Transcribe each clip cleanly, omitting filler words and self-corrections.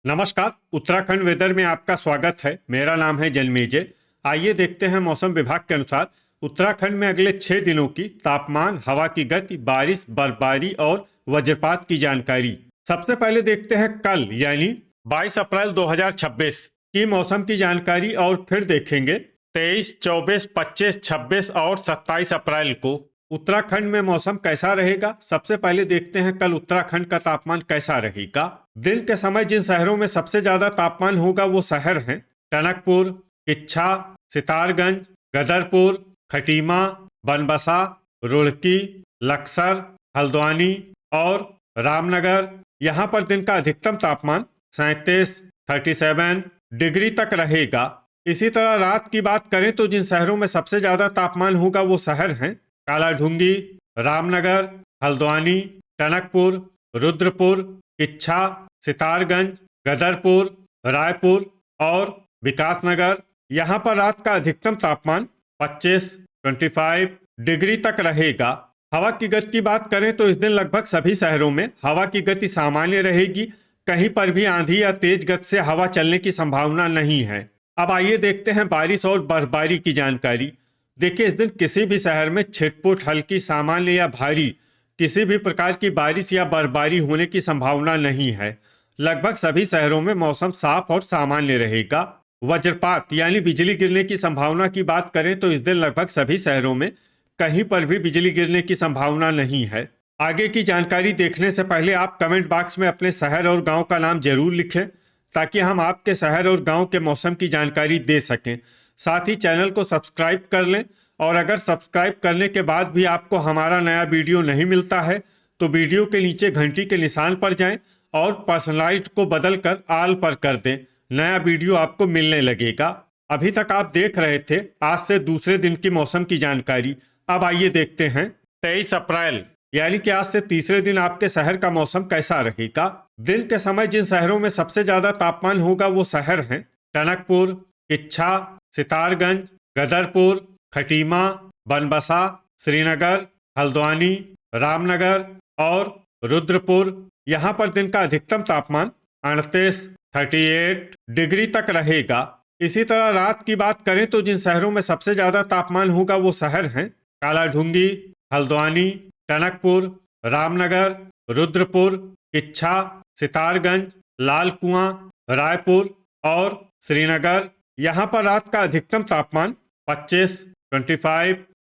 नमस्कार। उत्तराखंड वेदर में आपका स्वागत है। मेरा नाम है जन्मेजय। आइए देखते हैं मौसम विभाग के अनुसार उत्तराखंड में अगले 6 दिनों की तापमान, हवा की गति, बारिश, बर्फबारी और वज्रपात की जानकारी। सबसे पहले देखते हैं कल यानी 22 अप्रैल 2026 की मौसम की जानकारी और फिर देखेंगे 23, 24, 25, 26 और 27 अप्रैल को उत्तराखंड में मौसम कैसा रहेगा। सबसे पहले देखते हैं कल उत्तराखंड का तापमान कैसा रहेगा। दिन के समय जिन शहरों में सबसे ज्यादा तापमान होगा वो शहर हैं टनकपुर, किच्छा, सितारगंज, गदरपुर, खटीमा, बनबसा, रुड़की, लक्सर, हल्द्वानी और रामनगर। यहाँ पर दिन का अधिकतम तापमान 37 डिग्री तक रहेगा। इसी तरह रात की बात करें तो जिन शहरों में सबसे ज्यादा तापमान होगा वो शहर हैं कालाढूंगी, रामनगर, हल्द्वानी, टनकपुर, रुद्रपुर, किच्छा, सितारगंज, गदरपुर, रायपुर और विकासनगर। यहाँ पर रात का अधिकतम तापमान 25 डिग्री तक रहेगा। हवा की गति की बात करें तो इस दिन लगभग सभी शहरों में हवा की गति सामान्य रहेगी। कहीं पर भी आंधी या तेज गति से हवा चलने की संभावना नहीं है। अब आइए देखते हैं बारिश और बर्फबारी की जानकारी। देखिए, इस दिन किसी भी शहर में छिटपुट, हल्की, सामान्य या भारी किसी भी प्रकार की बारिश या बर्फबारी होने की संभावना नहीं है। लगभग सभी शहरों में मौसम साफ और सामान्य रहेगा। वज्रपात यानी बिजली गिरने की संभावना की बात करें तो इस दिन लगभग सभी शहरों में कहीं पर भी बिजली गिरने की संभावना नहीं है। आगे की जानकारी देखने से पहले आप कमेंट बॉक्स में अपने शहर और गांव का नाम जरूर लिखें ताकि हम आपके शहर और गांव के मौसम की जानकारी दे सकें। साथ ही चैनल को सब्सक्राइब कर लें और अगर सब्सक्राइब करने के बाद भी आपको हमारा नया वीडियो नहीं मिलता है तो वीडियो के नीचे घंटी के निशान पर जाएं और पर्सनलाइज्ड को बदलकर ऑल पर कर दें। नया वीडियो आपको मिलने लगेगा। अभी तक आप देख रहे थे आज से दूसरे दिन की मौसम की जानकारी। अब आइए देखते हैं 23 अप्रैल यानी कि आज से तीसरे दिन आपके शहर का मौसम कैसा रहेगा। दिन के समय जिन शहरों में सबसे ज्यादा तापमान होगा वो शहर हैं टनकपुर, किच्छा, सितारगंज, गदरपुर, खटीमा, बनबसा, श्रीनगर, हल्द्वानी, रामनगर और रुद्रपुर। यहाँ पर दिन का अधिकतम तापमान 38 डिग्री तक रहेगा। इसी तरह रात की बात करें तो जिन शहरों में सबसे ज्यादा तापमान होगा वो शहर हैं कालाढूंगी, हल्द्वानी, टनकपुर, रामनगर, रुद्रपुर, किच्छा, सितारगंज, लाल कुआं, रायपुर और श्रीनगर। यहाँ पर रात का अधिकतम तापमान 25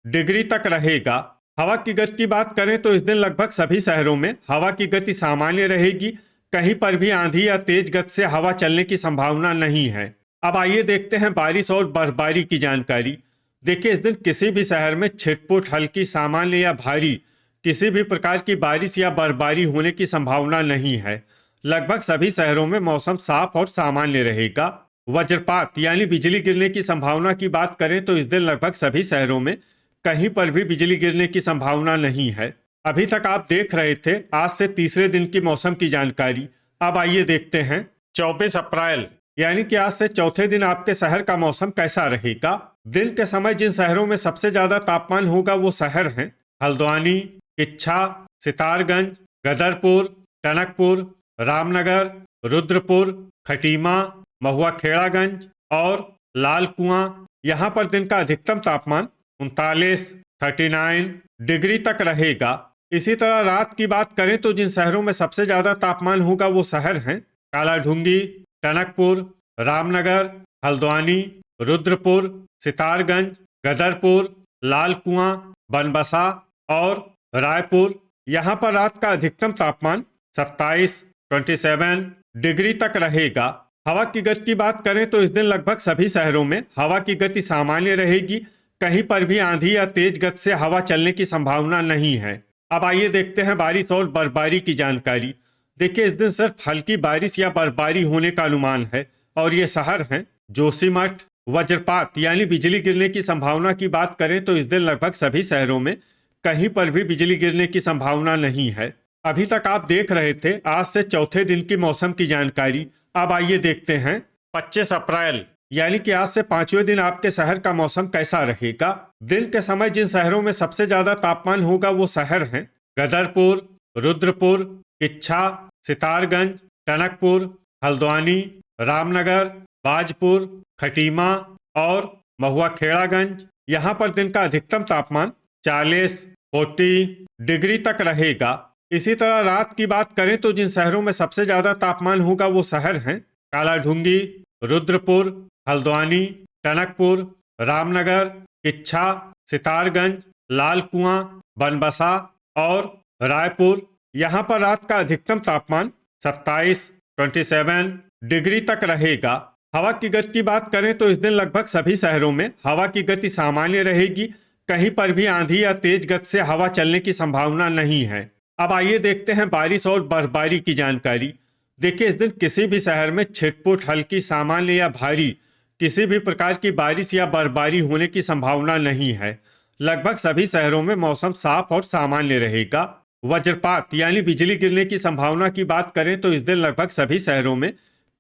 डिग्री तक रहेगा। हवा की गति की बात करें तो इस दिन लगभग सभी शहरों में हवा की गति सामान्य रहेगी। कहीं पर भी आंधी या तेज गति से हवा चलने की संभावना नहीं है। अब आइए देखते हैं बारिश और बर्फबारी की जानकारी। देखिए, इस दिन किसी भी शहर में छिटपुट, हल्की, सामान्य या भारी किसी भी प्रकार की बारिश या बर्फबारी होने की संभावना नहीं है। लगभग सभी शहरों में मौसम साफ और सामान्य रहेगा। वज्रपात यानी बिजली गिरने की संभावना की बात करें तो इस दिन लगभग सभी शहरों में कहीं पर भी बिजली गिरने की संभावना नहीं है। अभी तक आप देख रहे थे आज से तीसरे दिन की मौसम की जानकारी। अब आइए देखते हैं 24 अप्रैल यानी कि आज से चौथे दिन आपके शहर का मौसम कैसा रहेगा। दिन के समय जिन शहरों में सबसे ज्यादा तापमान होगा वो शहर हैं हल्द्वानी, किच्छा, सितारगंज, गदरपुर, टनकपुर, रामनगर, रुद्रपुर, खटीमा, महुआ खेड़ागंज और लाल कुआं। यहाँ पर दिन का अधिकतम तापमान 39 डिग्री तक रहेगा। इसी तरह रात की बात करें तो जिन शहरों में सबसे ज्यादा तापमान होगा वो शहर हैं कालाढूंगी, टनकपुर, रामनगर, हल्द्वानी, रुद्रपुर, सितारगंज, गदरपुर, लाल कुआं, बनबसा और रायपुर। यहाँ पर रात का अधिकतम तापमान 27 डिग्री तक रहेगा। हवा की गति की बात करें तो इस दिन लगभग सभी शहरों में हवा की गति सामान्य रहेगी। कहीं पर भी आंधी या तेज गति से हवा चलने की संभावना नहीं है। अब आइए देखते हैं बारिश और बर्फबारी की जानकारी। देखिए, इस दिन सिर्फ हल्की बारिश या बर्फबारी होने का अनुमान है और ये शहर हैं जोशीमठ। वज्रपात यानी बिजली गिरने की संभावना की बात करें तो इस दिन लगभग सभी शहरों में कहीं पर भी बिजली गिरने की संभावना नहीं है। अभी तक आप देख रहे थे आज से चौथे दिन की मौसम की जानकारी। अब आइए देखते हैं 25 अप्रैल यानी कि आज से पांचवें दिन आपके शहर का मौसम कैसा रहेगा। दिन के समय जिन शहरों में सबसे ज्यादा तापमान होगा वो शहर हैं गदरपुर, रुद्रपुर, किच्छा, सितारगंज, टनकपुर, हल्द्वानी, रामनगर, बाजपुर, खटीमा और महुआ खेड़ागंज। यहाँ पर दिन का अधिकतम तापमान 40 डिग्री तक रहेगा। इसी तरह रात की बात करें तो जिन शहरों में सबसे ज्यादा तापमान होगा वो शहर हैं कालाढूंगी, रुद्रपुर, हल्द्वानी, टनकपुर, रामनगर, किच्छा, सितारगंज, लाल कुआं, बनबसा और रायपुर। यहाँ पर रात का अधिकतम तापमान 27 डिग्री तक रहेगा। हवा की गति की बात करें तो इस दिन लगभग सभी शहरों में हवा की गति सामान्य रहेगी। कहीं पर भी आंधी या तेज गति से हवा चलने की संभावना नहीं है। अब आइए देखते हैं बारिश और बर्फबारी की जानकारी। देखिए, इस दिन किसी भी शहर में छिटपुट, हल्की, सामान्य या भारी किसी भी प्रकार की बारिश या बर्फबारी होने की संभावना नहीं है। लगभग सभी शहरों में मौसम साफ और सामान्य रहेगा। वज्रपात यानी बिजली गिरने की संभावना की बात करें तो इस दिन लगभग सभी शहरों में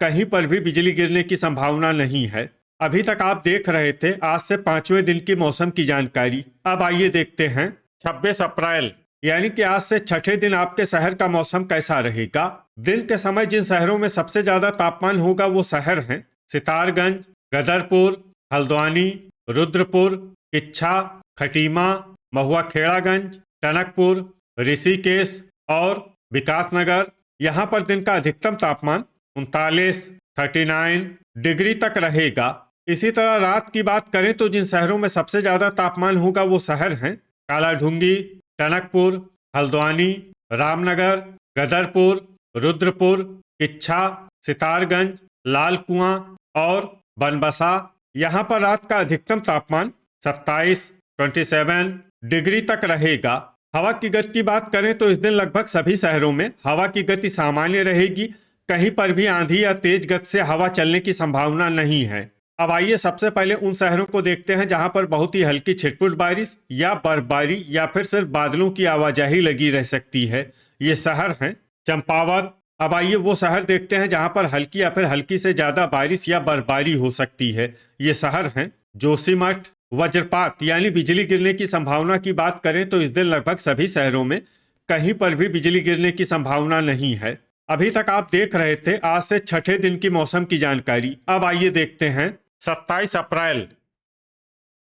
कहीं पर भी बिजली गिरने की संभावना नहीं है। अभी तक आप देख रहे थे आज से 5वें दिन की मौसम की जानकारी। अब आइए देखते हैं 26 अप्रैल यानी कि आज से छठे दिन आपके शहर का मौसम कैसा रहेगा। दिन के समय जिन शहरों में सबसे ज्यादा तापमान होगा वो शहर हैं सितारगंज, गदरपुर, हल्द्वानी, रुद्रपुर, किच्छा, खटीमा, महुआ खेड़ागंज, टनकपुर, ऋषिकेश और विकासनगर। यहाँ पर दिन का अधिकतम तापमान 39 डिग्री तक रहेगा। इसी तरह रात की बात करें तो जिन शहरों में सबसे ज्यादा तापमान होगा वो शहर हैं कालाढूंगी, टनकपुर, हल्द्वानी, रामनगर, गदरपुर, रुद्रपुर, किच्छा, सितारगंज, लाल कुआं और बनबसा। यहाँ पर रात का अधिकतम तापमान 27 डिग्री तक रहेगा। हवा की गति की बात करें तो इस दिन लगभग सभी शहरों में हवा की गति सामान्य रहेगी। कहीं पर भी आंधी या तेज गति से हवा चलने की संभावना नहीं है। अब आइए सबसे पहले उन शहरों को देखते हैं जहां पर बहुत ही हल्की छिटपुट बारिश या बर्फबारी या फिर सिर्फ बादलों की आवाजाही लगी रह सकती है। ये शहर हैं चंपावत। अब आइए वो शहर देखते हैं जहां पर हल्की या फिर हल्की से ज्यादा बारिश या बर्फबारी हो सकती है। ये शहर हैं जोशीमठ। वज्रपात यानी बिजली गिरने की संभावना की बात करें तो इस दिन लगभग सभी शहरों में कहीं पर भी बिजली गिरने की संभावना नहीं है। अभी तक आप देख रहे थे आज से छठे दिन की मौसम की जानकारी। अब आइए देखते हैं 27 अप्रैल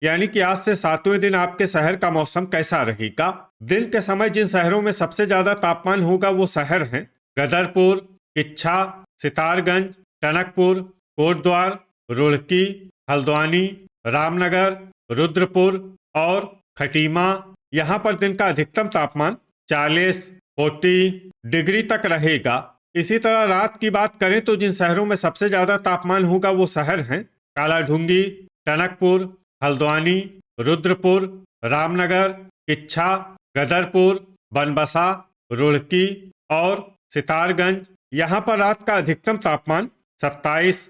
यानी कि आज से 7वें दिन आपके शहर का मौसम कैसा रहेगा। दिन के समय जिन शहरों में सबसे ज्यादा तापमान होगा वो शहर हैं गदरपुर, किच्छा, सितारगंज, टनकपुर, कोटद्वार, रुड़की, हल्द्वानी, रामनगर, रुद्रपुर और खटीमा। यहाँ पर दिन का अधिकतम तापमान 40 डिग्री तक रहेगा। इसी तरह रात की बात करें तो जिन शहरों में सबसे ज्यादा तापमान होगा वो शहर हैं कालाढूंगी, टनकपुर, हल्द्वानी, रुद्रपुर, रामनगर, किच्छा, गदरपुर, बनबसा, रुड़की और सितारगंज। यहाँ पर रात का अधिकतम तापमान 27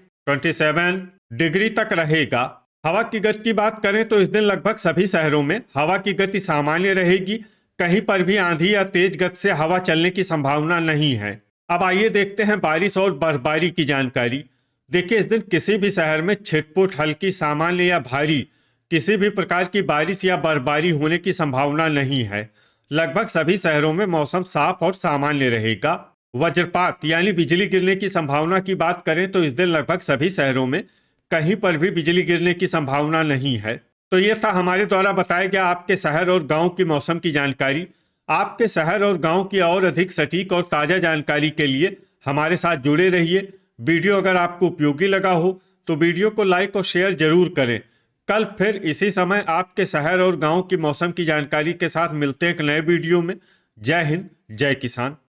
डिग्री तक रहेगा। हवा की गति की बात करें तो इस दिन लगभग सभी शहरों में हवा की गति सामान्य रहेगी। कहीं पर भी आंधी या तेज गति से हवा चलने की संभावना नहीं है। अब आइए देखते हैं बारिश और बर्फबारी की जानकारी। देखिए, इस दिन किसी भी शहर में छिटपुट, हल्की, सामान्य या भारी किसी भी प्रकार की बारिश या बर्फबारी होने की संभावना नहीं है। लगभग सभी शहरों में मौसम साफ और सामान्य रहेगा। वज्रपात यानी बिजली गिरने की संभावना की बात करें तो इस दिन लगभग सभी शहरों में कहीं पर भी बिजली गिरने की संभावना नहीं है। तो ये था हमारे द्वारा बताया गया आपके शहर और गांव की मौसम की जानकारी। आपके शहर और गांव की और अधिक सटीक और ताज़ा जानकारी के लिए हमारे साथ जुड़े रहिए। वीडियो अगर आपको उपयोगी लगा हो तो वीडियो को लाइक और शेयर जरूर करें। कल फिर इसी समय आपके शहर और गांव की मौसम की जानकारी के साथ मिलते हैं एक नए वीडियो में। जय हिंद, जय किसान।